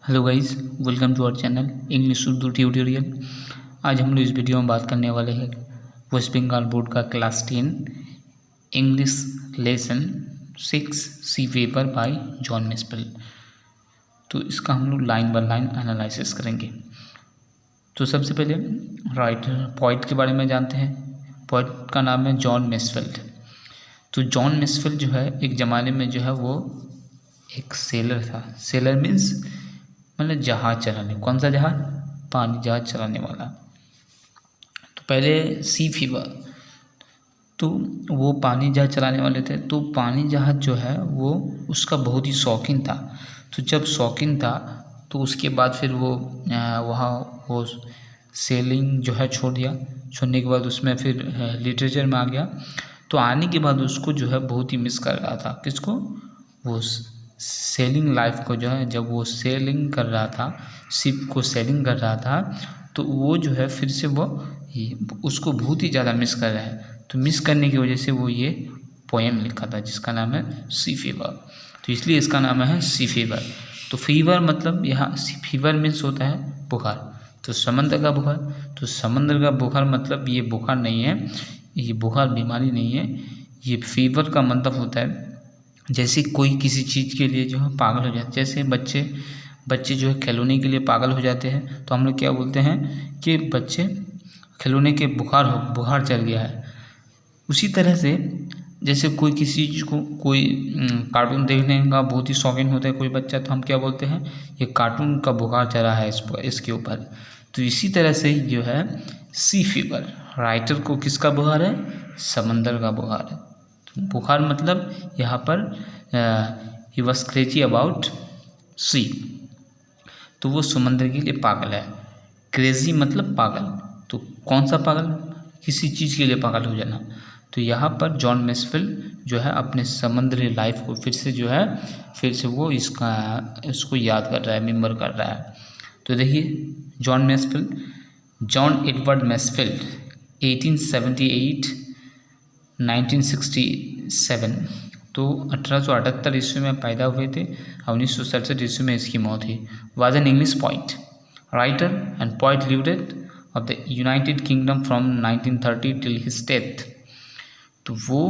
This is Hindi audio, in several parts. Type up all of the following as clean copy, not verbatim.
Hello guys, welcome to our channel English Urdu tutorial. आज हम लोग इस वीडियो में बात करने वाले हैं वेस्ट बंगाल बोर्ड का class 10 English lesson 6 sea paper by John Masefield. तो इसका हम लोग लाइन बाय लाइन एनालिसिस करेंगे। तो सबसे पहले राइटर पोइट के बारे में जानते हैं। पोइट का नाम है जॉन मिसफील्ड। तो जॉन मिसफील्ड जो है एक ज़माने में जो है वो एक सेलर था। सेलर मीन्स मतलब जहाज चलाने, कौन सा जहाज? पानी जहाज चलाने वाला। तो पहले सी फीवर, तो वो पानी जहाज चलाने वाले थे। तो पानी जहाज जो है वो उसका बहुत ही शौकीन था। तो जब शौकीन था तो उसके बाद फिर वो वहाँ वो सेलिंग जो है छोड़ दिया। छोड़ने के बाद उसमें फिर लिटरेचर में आ गया। तो आने के बाद उसको जो है बहुत ही मिस कर रहा था। किसको? वो सेलिंग लाइफ को जो है, जब वो सेलिंग कर रहा था, शिप को सेलिंग कर रहा था, तो वो जो है फिर से वो उसको बहुत ही ज़्यादा मिस कर रहा है। तो मिस करने की वजह से वो ये पोएम लिखा था जिसका नाम है सी फीवर। तो इसलिए इसका नाम है सी फीवर। तो फीवर मतलब यहाँ फीवर मीन्स होता है बुखार। तो समंदर का बुखार, तो समंदर का बुखार मतलब ये बुखार नहीं है, ये बुखार बीमारी नहीं है। ये फीवर का मतलब होता है जैसे कोई किसी चीज़ के लिए जो है पागल हो जाते, जैसे बच्चे जो है खिलौने के लिए पागल हो जाते हैं। तो हम लोग क्या बोलते हैं कि बच्चे खिलौने के बुखार चढ़ गया है। उसी तरह से जैसे कोई किसी चीज़ को कोई कार्टून देखने का बहुत ही शौकीन होता है कोई बच्चा, तो हम क्या बोलते हैं, ये कार्टून का बुखार चढ़ा है इसके ऊपर। तो इसी तरह से ही जो है सी फीवर, राइटर को किसका बुखार है? समंदर का बुखार है। बुखार मतलब यहाँ पर he was crazy about C, तो वो समंदर के लिए पागल है। क्रेजी मतलब पागल। तो कौन सा पागल? किसी चीज़ के लिए पागल हो जाना। तो यहाँ पर जॉन मिसफील्ड जो है अपने समुद्री लाइफ को फिर से वो इसको याद कर रहा है, रिमेंबर कर रहा है। तो देखिए जॉन एडवर्ड मिसफील्ड 1878 1967, तो 1878 ईस्वी में पैदा हुए थे। 1967 ईस्वी में इसकी मौत हुई। Was an English poet, writer and poet liberate of the United kingdom from 1930 till his death. तो वो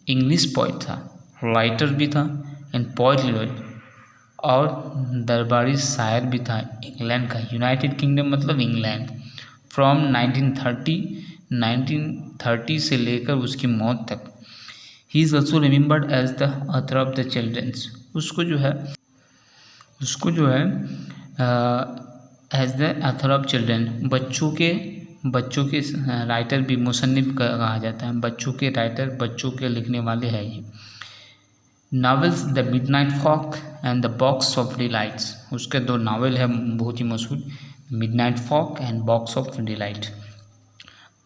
इंग्लिश पोइट था, राइटर भी था एंड पोइट लिबरेट, और दरबारी शायर भी था इंग्लैंड का। यूनाइटेड किंगडम मतलब इंग्लैंड। फ्रॉम 1930 से लेकर उसकी मौत तक। He is also remembered as the author of the children's. उसको जो है as the author of children, बच्चों के राइटर भी मुसन्निफ कहा जाता है। बच्चों के राइटर, बच्चों के लिखने वाले हैं ये। Novels the midnight folk and the box of delights, उसके दो नावल है बहुत ही मशहूर, midnight folk and box of delight.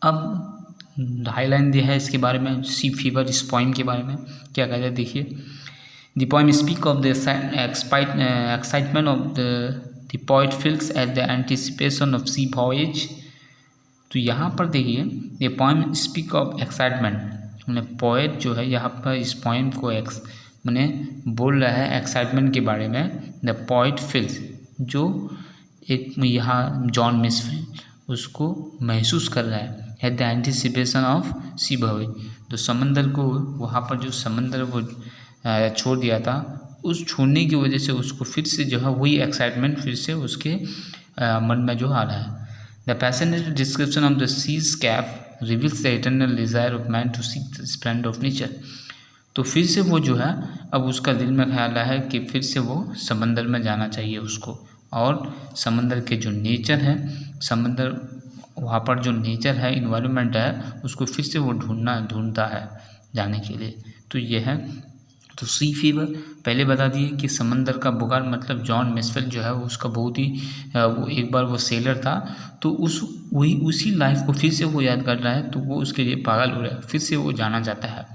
अब हाईलाइन दिया है इसके बारे में, सी फीवर, इस पोइम के बारे में क्या कहते हैं देखिए। The poem speak of the excitement of the poet feels at the anticipation of sea voyage. तो यहाँ पर देखिए ये पोइम स्पीक ऑफ एक्साइटमेंट, मैंने पोएट जो है यहाँ पर इस पोइम को मैंने बोल रहा है एक्साइटमेंट के बारे में। द पोइट फील्स, जो एक यहाँ जॉन मिसफील्ड उसको महसूस कर रहा है eight the anticipation of sea voyage. तो समंदर को, वहाँ पर जो समंदर वो छोड़ दिया था, उस छोड़ने की वजह से उसको फिर से जो है वही एक्साइटमेंट फिर से उसके मन में जो आ रहा है। The passionate description of the sea's cap reveals the eternal desire of man to seek the splendor of nature। तो फिर से वो जो है अब उसका दिल में ख्याल है कि फिर से वो समंदर में जाना चाहिए उसको, और समंदर के जो नेचर है, समंदर वहाँ पर जो नेचर है, इन्वायरमेंट है, उसको फिर से वो ढूंढता है जाने के लिए। तो ये है। तो सी फीवर पहले बता दिए कि समंदर का बुखार मतलब जॉन मिसफील्ड जो है उसका बहुत ही वो एक बार वो सेलर था, तो उसी लाइफ को फिर से वो याद कर रहा है, तो वो उसके लिए पागल हो रहा है, फिर से वो जाना चाहता है।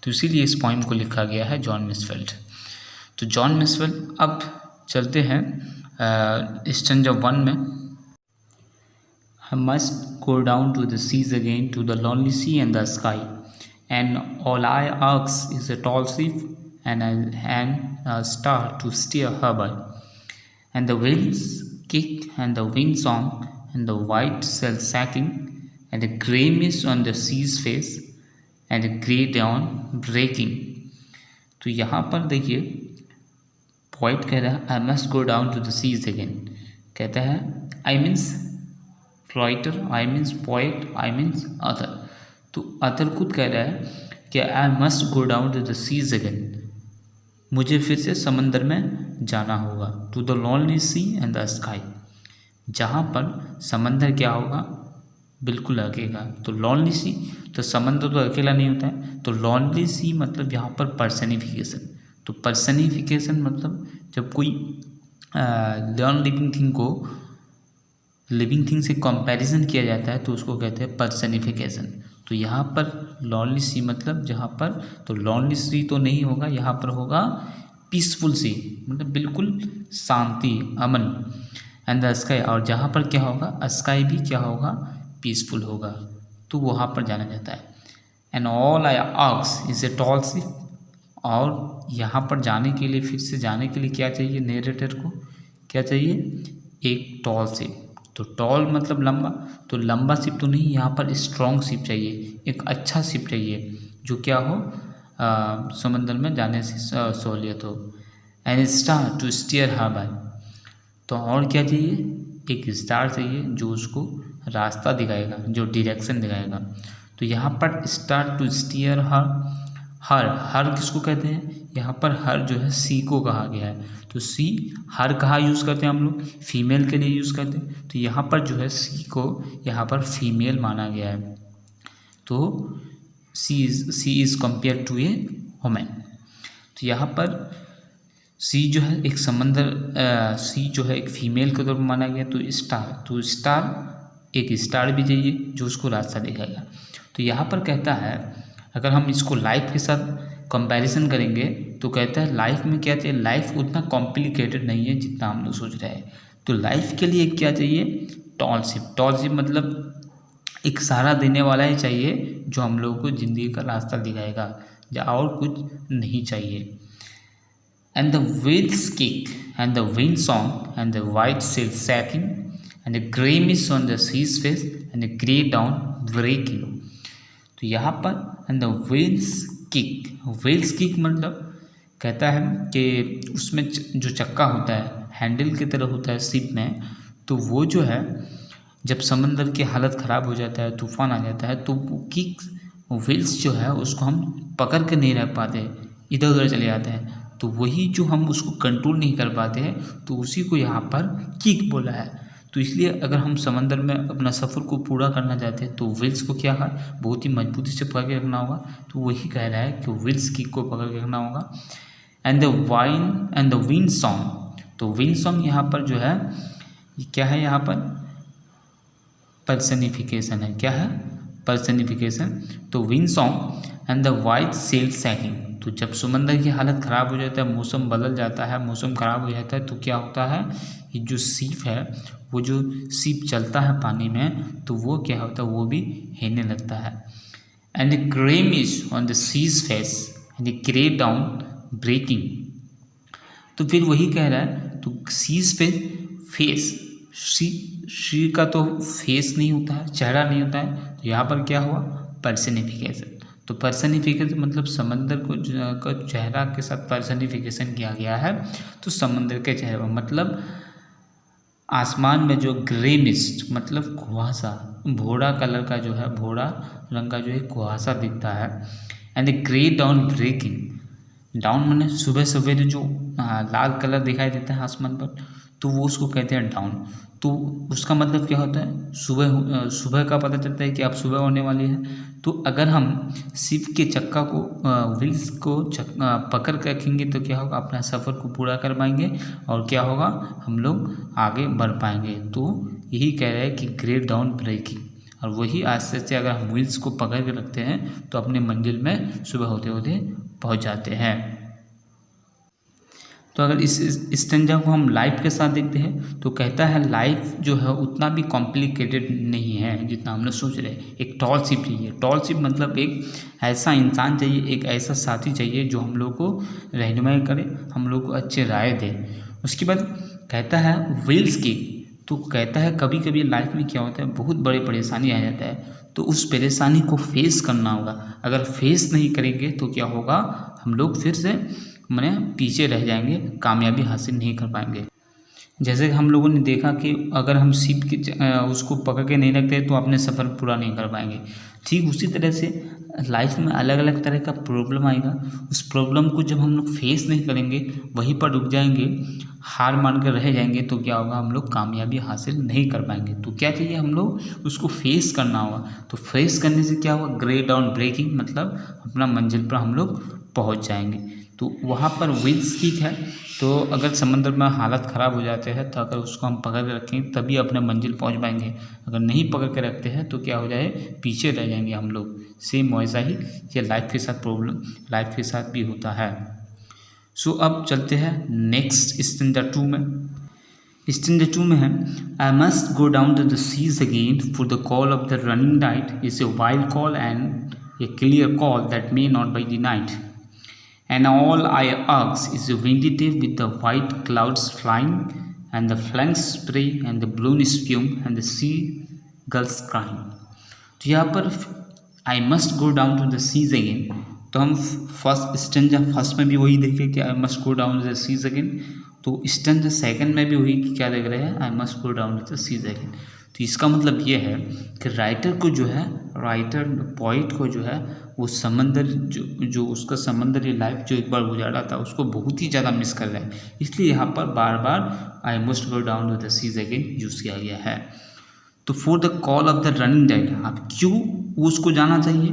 तो इसीलिए इस पोइम को लिखा गया है जॉन मिसफील्ड। तो जॉन मिसफील्ड, अब चलते हैं स्टैंजा 1 में। I must go down to the seas again, to the lonely sea and the sky, and all I ask is a tall ship and a star to steer her by, and the winds kick and the wind song and the white sail sacking and the grey mist on the sea's face and the grey dawn breaking। तो यहाँ पर देखिए पोइट कह रहा है I must go down to the seas again, कहता है I means writer, I means poet, I means other. तो अदर खुद कह रहा है कि I must go down to the seas again, मुझे फिर से समंदर में जाना होगा। To the lonely sea and the sky, जहाँ पर समंदर क्या होगा, बिल्कुल अकेला। तो लोनली सी, तो समंदर तो अकेला नहीं होता है, तो लोनली सी मतलब यहाँ पर पर्सनिफिकेशन। तो पर्सनिफिकेशन मतलब जब कोई नॉन लिविंग थिंग को लिविंग थिंग से कंपैरिजन किया जाता है तो उसको कहते हैं पर्सनिफिकेशन। तो यहाँ पर लॉनली सी मतलब जहाँ पर, तो लॉनली सी तो नहीं होगा, यहाँ पर होगा पीसफुल सी, मतलब बिल्कुल शांति, अमन। एंड द स्काई, और जहाँ पर क्या होगा, स्काई भी क्या होगा, पीसफुल होगा, तो वहाँ पर जाना जाता है। And all I ask is a tall ship, और यहाँ पर जाने के लिए, फिर से जाने के लिए क्या चाहिए, नरेटर को क्या चाहिए, एक टॉल शिप। तो टॉल मतलब लंबा, तो लंबा शिप तो नहीं, यहाँ पर स्ट्रॉन्ग शिप चाहिए, एक अच्छा शिप चाहिए जो क्या हो, समंदर में जाने से सहूलियत हो। And star to steer her by, तो और क्या चाहिए, एक स्टार चाहिए जो उसको रास्ता दिखाएगा, जो डायरेक्शन दिखाएगा। तो यहाँ पर स्टार टू स्टीयर हर किसको कहते हैं, यहाँ पर हर जो है सी को कहा गया है। तो सी हर कहाँ यूज़ करते हैं हम लोग, फीमेल के लिए यूज़ करते हैं। तो यहाँ पर जो है सी को यहाँ पर फीमेल माना गया है, तो sea is compare to a women. तो यहाँ पर सी जो है एक समंदर, सी जो है एक फीमेल के तौर पर माना गया। तो स्टार एक स्टार भी चाहिए जो उसको रास्ता दिखाएगा। तो यहाँ पर कहता है अगर हम इसको लाइफ के साथ कंपैरिजन करेंगे तो कहता है लाइफ में क्या चाहिए, लाइफ उतना कॉम्प्लिकेटेड नहीं है जितना हम लोग सोच रहे हैं। तो लाइफ के लिए क्या चाहिए, टॉल शिप मतलब एक सहारा देने वाला ही चाहिए जो हम लोगों को ज़िंदगी का रास्ता दिखाएगा, या और कुछ नहीं चाहिए। And the waves kick and the wind song and the white sail shaking and the grey mist on the sea's face and the grey dawn breaking. तो यहाँ पर एंड द वेल्स किक मतलब कहता है कि उसमें जो चक्का होता है हैंडल की तरह होता है शिप में, तो वो जो है जब समंदर की हालत ख़राब हो जाता है, तूफान आ जाता है, तो वो किक व्हील्स जो है उसको हम पकड़ के नहीं रख पाते, इधर उधर चले जाते हैं। तो वही जो हम उसको कंट्रोल नहीं कर पाते हैं, तो उसी को यहाँ पर किक बोला है। तो इसलिए अगर हम समंदर में अपना सफ़र को पूरा करना चाहते हैं तो व्हील्स को क्या है, बहुत ही मजबूती से पकड़ के रखना होगा। तो वही कह रहा है कि व्हील्स किक को पकड़ के रखना होगा। एंड द विंड सॉन्ग, तो विंड सॉन्ग यहाँ पर जो है क्या है, यहाँ पर पर्सनिफिकेशन है। क्या है, पर्सनिफिकेशन। तो wind song and the white sail shaking, तो जब समंदर की हालत ख़राब हो जाता है, मौसम बदल जाता है, मौसम ख़राब हो जाता है, तो क्या होता है, ये जो शिप है, वो जो शिप चलता है पानी में, तो वो क्या होता है, वो भी हिलने लगता है। And the grey mist on the sea's face and the grey dawn breaking, तो फिर वही कह रहा है, तो सीज पे फेस, सी का तो फेस नहीं होता है, चेहरा नहीं होता है, तो यहाँ पर क्या हुआ, पर्सनिफिकेशन। तो पर्सनिफिकेशन मतलब समंदर को चेहरा के साथ पर्सनिफिकेशन किया गया है। तो समंदर के चेहरे पर मतलब आसमान में जो ग्रे मिस्ट मतलब कुहासा, भूरा कलर का जो है, भूरा रंग का जो है कुहासा दिखता है। And grey dawn breaking, dawn मैंने सुबह सवेरे जो लाल कलर दिखाई देता है आसमान पर, तो वो उसको कहते हैं डाउन। तो उसका मतलब क्या होता है, सुबह का पता चलता है कि अब सुबह होने वाली है। तो अगर हम शिप के चक्का को व्हील्स को पकड़ कर रखेंगे तो क्या होगा, अपना सफ़र को पूरा कर पाएंगे और क्या होगा, हम लोग आगे बढ़ पाएंगे। तो यही कह रहे हैं कि ग्रे डाउन ब्रेकिंग, और वही आस्ते से अगर हम व्हील्स को पकड़ के रखते हैं तो अपने मंजिल में सुबह होते होते पहुंच जाते हैं। तो अगर इस स्टेंजा को हम लाइफ के साथ देखते हैं तो कहता है लाइफ जो है उतना भी कॉम्प्लिकेटेड नहीं है जितना हम लोग सोच रहे हैं। एक टॉल शिप चाहिए, टॉल शिप मतलब एक ऐसा इंसान चाहिए, एक ऐसा साथी चाहिए जो हम लोग को रहनुमाई करे, हम लोग को अच्छे राय दे। उसके बाद कहता है विल्स की, तो कहता है कभी कभी लाइफ में क्या होता है, बहुत बड़ी परेशानी आ जाता है, तो उस परेशानी को फेस करना होगा। अगर फेस नहीं करेंगे तो क्या होगा, हम लोग फिर से माने पीछे रह जाएंगे, कामयाबी हासिल नहीं कर पाएंगे। जैसे हम लोगों ने देखा कि अगर हम सीप के उसको पकड़ के नहीं रखते तो अपने सफ़र पूरा नहीं कर पाएंगे। ठीक उसी तरह से लाइफ में अलग अलग तरह का प्रॉब्लम आएगा, उस प्रॉब्लम को जब हम लोग फेस नहीं करेंगे, वहीं पर रुक जाएंगे, हार मान कर रह जाएंगे, तो क्या होगा, हम लोग कामयाबी हासिल नहीं कर पाएंगे। तो क्या चाहिए, हम लोग उसको फेस करना होगा। तो फेस करने से क्या होगा, ग्रे डाउन ब्रेकिंग, मतलब अपना मंजिल पर हम लोग पहुँच जाएंगे। तो वहाँ पर विल्स की है, तो अगर समंदर में हालत ख़राब हो जाते हैं तो अगर उसको हम पकड़ के रखें तभी अपने मंजिल पहुँच पाएंगे। अगर नहीं पकड़ के रखते हैं तो क्या हो जाए, पीछे रह जाएंगे हम लोग। सेम वैसा ही ये लाइफ के साथ प्रॉब्लम, लाइफ के साथ भी होता है। सो अब चलते हैं नेक्स्ट स्टैंजा 2 में। स्टैंजा 2 में है, I must go down to the seas again for the call of the running tide is a wild call and a clear call that may not be denied. And all I ask is a windy day with the white clouds flying, and the flanks spray, and the balloon spume, and the seagulls crying. तो यहाँ पर I must go down to the seas again, तो हम फर्स्ट स्टैंजा फर्स्ट में भी वही देखे कि I must go down to the seas again, तो स्टैंजा सेकंड में भी वही क्या देख रहे हैं, I must go down to the seas again। तो इसका मतलब ये है कि राइटर को जो है, राइटर पोइट को जो है, वो समंदर जो उसका समंदरी लाइफ जो एक बार गुजारा था उसको बहुत ही ज़्यादा मिस कर रहा है, इसलिए यहाँ पर बार बार I must go down to the seas again use किया गया है। तो for the call of the running tide, अब क्यों उसको जाना चाहिए,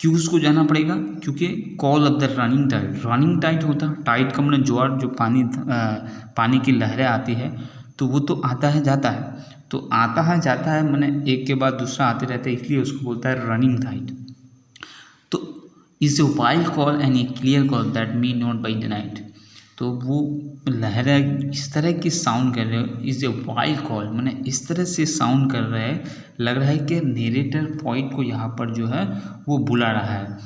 क्यों उसको जाना पड़ेगा, क्योंकि call of the running tide, running tide होता है, टाइड का मतलब ज्वार, जो पानी की लहरें आती है, तो वो तो आता है जाता है, तो आता है जाता है मैंने एक के बाद दूसरा आते रहते हैं, इसलिए उसको बोलता है रनिंग टाइड। तो is a wild call and a clear call that may not be denied, तो वो लहरें इस तरह की साउंड कर रहे हो, इज़ ए वाइल्ड कॉल मैंने इस तरह से साउंड कर रहा है, लग रहा है कि नेरेटर पॉइंट को यहाँ पर जो है वो बुला रहा है,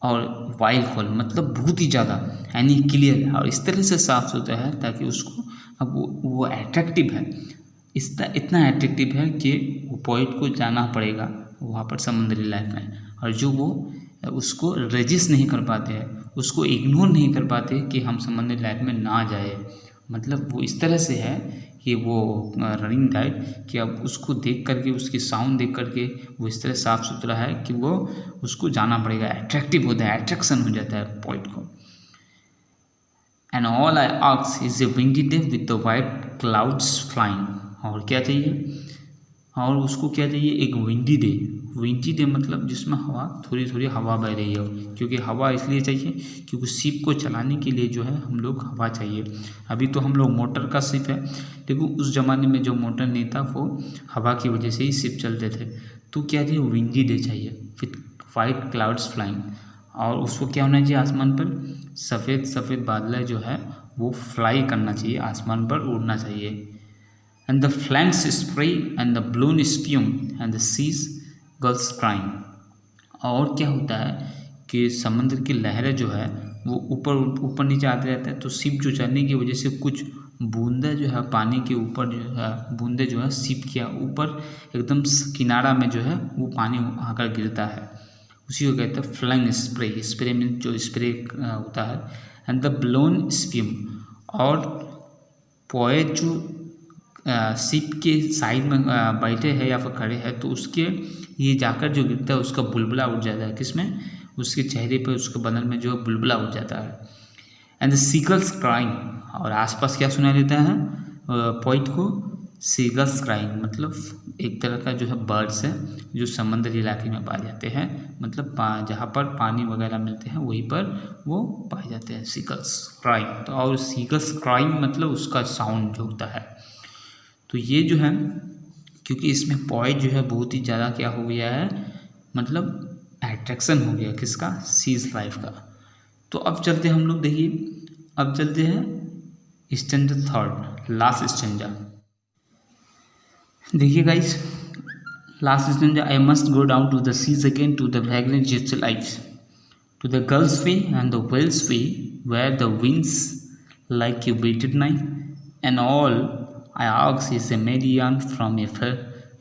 और वाइल्ड कॉल मतलब बहुत ही ज़्यादा यानी क्लियर है, और इस तरह से साफ सुथरा है ताकि उसको, अब वो अट्रैक्टिव है, इतना एट्रैक्टिव है कि वो पॉइंट को जाना पड़ेगा वहाँ पर समुद्री लाइफ में, और जो वो उसको रेजिस्ट नहीं कर पाते हैं, उसको इग्नोर नहीं कर पाते कि हम समुद्री लाइफ में ना जाए। मतलब वो इस तरह से है कि वो रनिंग टाइड कि अब उसको देख करके, उसकी साउंड देख करके वो इस तरह साफ़ सुथरा है कि वो उसको जाना पड़ेगा, अट्रैक्टिव होता है, अट्रैक्शन हो जाता है पॉइंट को। And all I ask is A windy day with the white clouds flying, और क्या चाहिए, और उसको क्या चाहिए, एक विंडी डे, विंडी डे मतलब जिसमें हवा थोड़ी थोड़ी हवा बह रही हो, क्योंकि हवा इसलिए चाहिए क्योंकि शिप को चलाने के लिए जो है हम लोग हवा चाहिए। अभी तो हम लोग मोटर का शिप है, लेकिन उस ज़माने में जो मोटर नहीं था वो हवा की वजह से ही शिप चलते थे। तो क्या चाहिए, विंडी डे चाहिए विथ वाइट क्लाउड्स फ्लाइंग, और उसको क्या होना चाहिए, आसमान पर सफ़ेद सफ़ेद बादल जो है वो फ्लाई करना चाहिए, आसमान पर उड़ना चाहिए। And the flanks spray and the balloon spume and the seas gulls crying, और क्या होता है कि समुद्र की लहरें जो है वो ऊपर नीचे आते रहते हैं, तो शिप जो चलने की वजह से कुछ बूंदे जो है पानी के ऊपर जो है, बूंदे जो है शिप के ऊपर एकदम किनारा में जो है वो पानी आकर गिरता है, उसी को कहते हैं फ्लैंग स्प्रे, स्प्रे में जो स्प्रे होता है। एंड द ब्लोन स्प्यूम, और पोएट जो शिप के साइड में बैठे हैं या फिर खड़े हैं, तो उसके ये जाकर जो गिरता है उसका बुलबुला उठ जाता है, किसमें, उसके चेहरे पे, उसके बदन में जो बुलबुला उठ जाता है। एंड द सीगल्स क्राइंग, और आसपास क्या सुनाई देता है पॉइंट को, सीगल्स क्राइंग मतलब एक तरह का जो है बर्ड्स है जो समुद्री इलाके में पाए जाते हैं, मतलब जहाँ पर पानी वगैरह मिलते हैं वहीं पर वो पाए जाते हैं सीगल्स क्राइंग। तो और सीगल्स क्राइंग मतलब उसका साउंड जो होता है। तो ये जो है, क्योंकि इसमें पॉइंट जो है बहुत ही ज़्यादा क्या हो गया है, मतलब एट्रैक्शन हो गया किसका, सीज लाइफ का। तो अब चलते हम लोग, देखिए अब चलते हैं स्टैंजा थर्ड, लास्ट स्टैंजा। देखिए guys, last stanza, I must go down to the seas again to the fragrant gypsy lifes, to the girls way and the whale's way where the wind's like you whetted knife and all I ask is a median from a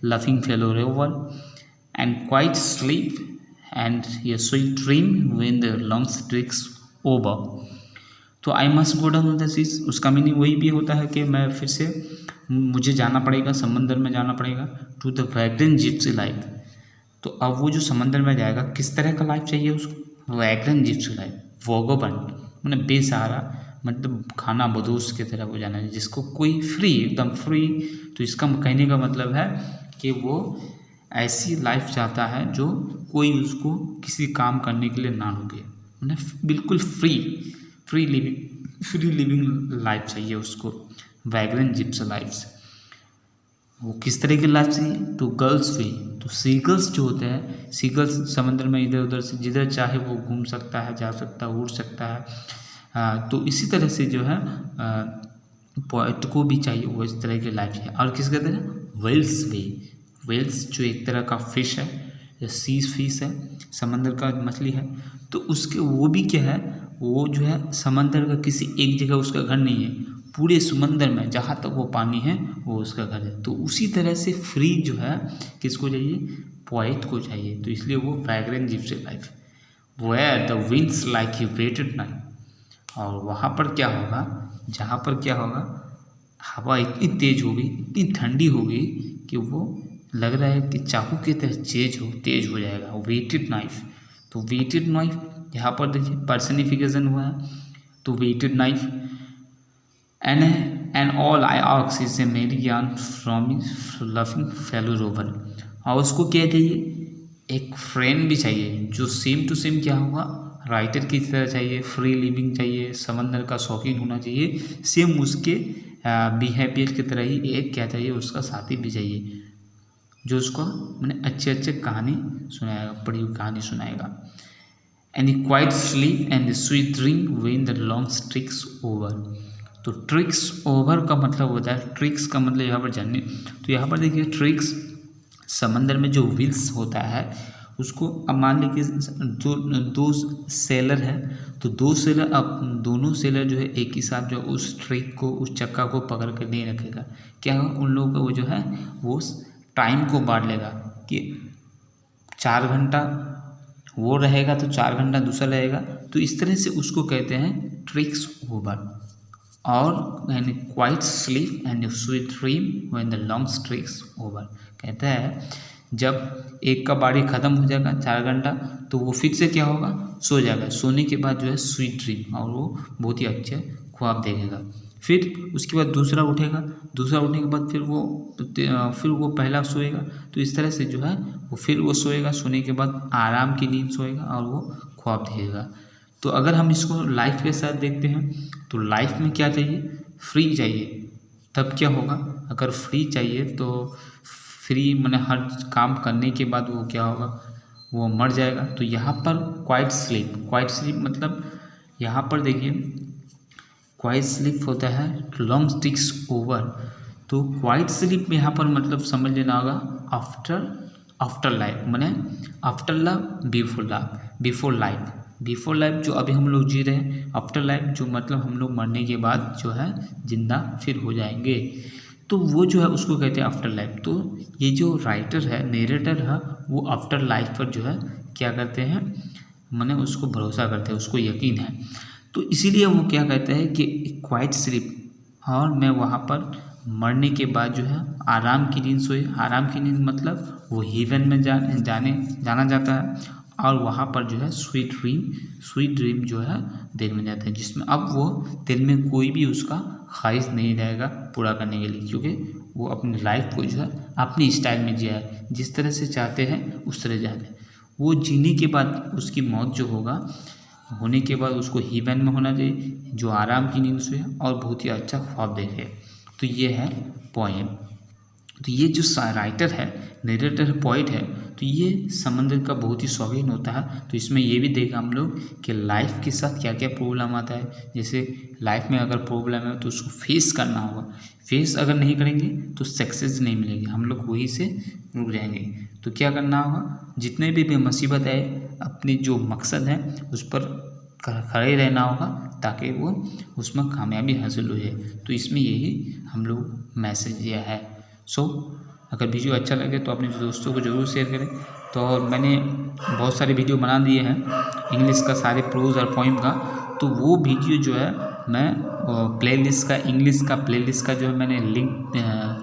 laughing fellow rover, and quite sleep and a sweet dream when the long streaks over. तो I must go down the seas, उसका मीनिंग वही भी होता है कि मैं फिर से मुझे जाना पड़ेगा, समंदर में जाना पड़ेगा, to the vagrant gypsy life. तो अब वो जो समंदर में जाएगा किस तरह का लाइफ चाहिए उसको, वैग्रेंट जिप्सी लाइफ, वोगोबंड मतलब बेसहारा, मतलब खाना बदोश की तरह वो जाना है, जिसको कोई फ्री, एकदम फ्री। तो इसका कहने का मतलब है कि वो ऐसी लाइफ चाहता है जो कोई उसको किसी काम करने के लिए ना रोके, मतलब बिल्कुल फ्री लिविंग लाइफ चाहिए उसको, वैग्रेंट जिप्सी लाइफ। वो किस तरह की लाइफ चाहिए, टू गर्ल्स वे। तो सीगल्स जो होते हैं, सीगल्स समंदर में इधर उधर से जिधर चाहे वो घूम सकता है, जा सकता है, उड़ सकता है। तो इसी तरह से जो है पोएट को भी चाहिए वो इस तरह की लाइफ चाहिए। और किस कहते हैं, वेल्स वे। वेल्स जो एक तरह का फिश है, या सी फिश है, समंदर का मछली है। तो उसके वो भी क्या है, वो जो है समंदर का किसी एक जगह उसका घर नहीं है, पूरे समंदर में जहाँ तक वो पानी है वो उसका घर है। तो उसी तरह से फ्री जो है किसको चाहिए, पोएट को चाहिए। तो इसलिए वो vagrant gypsy life, where the wind's like a whetted knife. और वहाँ पर क्या होगा, जहाँ पर क्या होगा, हवा इतनी तेज होगी, इतनी ठंडी होगी कि वो लग रहा है कि चाकू की तरह तेज हो जाएगा, वेटेड नाइफ। तो वेटेड नाइफ यहाँ पर देखिए पर्सनिफिकेशन हुआ है, तो whetted knife. And all I ask is a merry yarn from loving fellow rover. और उसको क्या चाहिए, एक फ्रेंड भी चाहिए जो सेम टू सेम क्या होगा, राइटर की तरह चाहिए, फ्री लिविंग चाहिए, समंदर का शौकीन होना चाहिए, सेम उसके बिहेवियर की तरह ही एक क्या चाहिए, उसका साथी भी चाहिए जो उसको मैंने अच्छे कहानी सुनाएगा, पढ़ी हुई कहानी सुनाएगा। And the quite sleep and the sweet dream when the long tricks over. तो ट्रिक्स ओवर का मतलब होता है, ट्रिक्स का मतलब यहाँ पर जानने। तो यहाँ पर देखिए ट्रिक्स, समंदर में जो व्हील्स होता है उसको, अब मान लीजिए दो सेलर है, तो दो सेलर, अब दोनों सेलर जो है एक ही साथ जो उस ट्रिक को, उस चक्का को पकड़ कर नहीं रखेगा, क्या होगा, उन लोगों का वो जो है वो टाइम को बांट लेगा कि 4 घंटा वो रहेगा तो 4 घंटा दूसरा रहेगा। तो इस तरह से उसको कहते हैं ट्रिक्स ओवर। और यानी quite sleep and sweet dream when the long tricks over, कहता है जब एक का बारी ख़त्म हो जाएगा 4 घंटा, तो वो फिर से क्या होगा, सो जाएगा। सोने के बाद जो है स्वीट ड्रीम, और वो बहुत ही अच्छे ख्वाब देखेगा। फिर उसके बाद दूसरा उठेगा, दूसरा उठने के बाद फिर वो पहला सोएगा। तो इस तरह से जो है वो फिर वो सोएगा, सोने के बाद आराम की नींद सोएगा और वो ख्वाब देखेगा। तो अगर हम इसको लाइफ के साथ देखते हैं तो लाइफ में क्या चाहिए, फ्री चाहिए। तब क्या होगा, अगर फ्री चाहिए तो फ्री मैंने हर काम करने के बाद वो क्या होगा, वो मर जाएगा। तो यहाँ पर क्वाइट स्लीप मतलब यहाँ पर देखिए क्वाइट स्लीप होता है लॉन्ग ट्रिक्स ओवर। तो क्वाइट स्लीप में यहाँ पर मतलब समझ लेना होगा आफ्टर लाइफ, मैंने आफ्टर लाइफ बिफोर लाइफ जो अभी हम लोग जी रहे हैं, आफ्टर लाइफ जो मतलब हम लोग मरने के बाद जो है जिंदा फिर हो जाएंगे। तो वो जो है उसको कहते हैं आफ्टर लाइफ। तो ये जो राइटर है, नरेटर है, वो आफ्टर लाइफ पर जो है क्या करते हैं, मैंने उसको भरोसा करते हैं, उसको यकीन है। तो इसीलिए वो क्या कहते हैं कि क्वाइट स्लीप, और मैं वहाँ पर मरने के बाद जो है आराम की नींद सोए। आराम की नींद मतलब वो हेवन में जाना जाता है, और वहाँ पर जो है स्वीट ड्रीम जो है देखने जाता है, जिसमें अब वो दिल में कोई भी उसका ख्वाहिश नहीं रहेगा पूरा करने के लिए, क्योंकि वो अपनी लाइफ को जो है अपनी स्टाइल में जिया है, जिस तरह से चाहते हैं उस तरह जाते हैं। वो जीने के बाद उसकी मौत जो होने के बाद उसको हेवन में होना चाहिए, जो आराम की नींद सोए और बहुत ही अच्छा ख्वाब देखे। तो ये है पोएम। तो ये जो राइटर है, नरेटर पोइट है, तो ये समंदर का बहुत ही शौकीन होता है। तो इसमें ये भी देखा हम लोग कि लाइफ के साथ क्या क्या प्रॉब्लम आता है। जैसे लाइफ में अगर प्रॉब्लम है तो उसको फेस करना होगा, फेस अगर नहीं करेंगे तो सक्सेस नहीं मिलेगी, हम लोग वहीं से रुक जाएंगे। तो क्या करना होगा, जितने भी मुसीबत है अपनी जो मकसद है उस पर खड़े रहना होगा ताकि वो उसमें कामयाबी हासिल हो जाए। तो इसमें यही हम लोग मैसेज दिया है। सो अगर वीडियो अच्छा लगे तो अपने दोस्तों को ज़रूर शेयर करें। तो मैंने बहुत सारे वीडियो बना दिए हैं इंग्लिश का, सारे प्रोज और पोइम का। तो वो वीडियो जो है मैं प्लेलिस्ट का, इंग्लिश का प्लेलिस्ट का जो है मैंने लिंक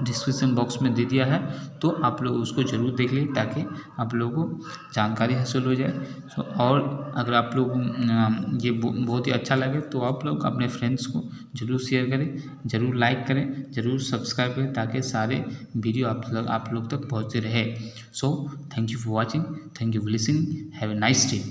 डिस्क्रिप्शन बॉक्स में दे दिया है। तो आप लोग उसको ज़रूर देख लें ताकि आप लोगों को जानकारी हासिल हो जाए। सो और अगर आप लोग ये बहुत ही अच्छा लगे तो आप लोग अपने फ्रेंड्स को ज़रूर शेयर करें, ज़रूर लाइक करें, ज़रूर सब्सक्राइब करें ताकि सारे वीडियो आप लोग तक पहुँचते रहे। So thank you for watching, thank you for listening, have a nice day.